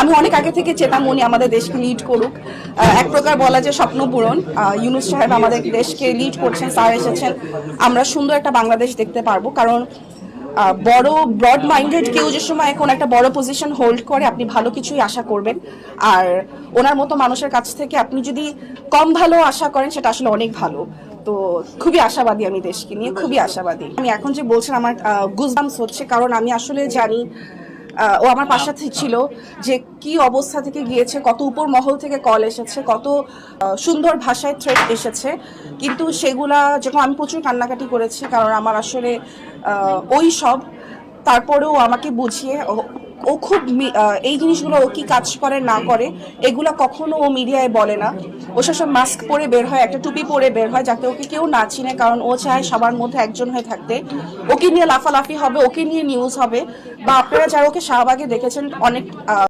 আমি অনেক আগে থেকে চেতাম উনি আমাদের দেশকে লিড করুক। এক প্রকার বলা যে স্বপ্ন পূরণ। ইউনূস সাহেব আমাদের দেশকে লিড করছেন, স্যার এসেছেন, আমরা সুন্দর একটা বাংলাদেশ দেখতে পারবো। কারণ বড় ব্রড মাইন্ডেড কেউ যে সময় এখন একটা বড় পজিশন হোল্ড করে, আপনি ভালো কিছুই আশা করবেন। আর ওনার মতো মানুষের কাছ থেকে আপনি যদি কম ভালো আশা করেন, সেটা আসলে অনেক ভালো। তো খুবই আশাবাদী আমি দেশকে নিয়ে, খুবই আশাবাদী। আমি এখন যে বলছেন আমার গুজবাম্পস হচ্ছে, কারণ আমি আসলে জানি ও আমার পাশে ছিল যে কি অবস্থা থেকে গিয়েছে, কত উপর মহল থেকে কল এসেছে, কত সুন্দর ভাষায় থ্রেট এসেছে, কিন্তু সেগুলা যখন আমি প্রচুর কান্নাকাটি করেছি, কারণ আমার আসলে ওই সব, তারপরেও আমাকে বুঝিয়ে ও খুব এই জিনিসগুলো ও কি কাজ করে না করে এগুলো কখনো ও মিডিয়ায় বলে না। ও সব মাস্ক পরে বের হয়, একটা টুপি পরে বের হয়, যাতে ওকে কেউ না চিনে, কারণ ও চায় সবার মধ্যে একজন হয়ে থাকতে। ওকে নিয়ে লাফালাফি হবে, ওকে নিয়ে নিউজ হবে, বা আপনারা যারা ওকে শাহবাগে দেখেছেন অনেক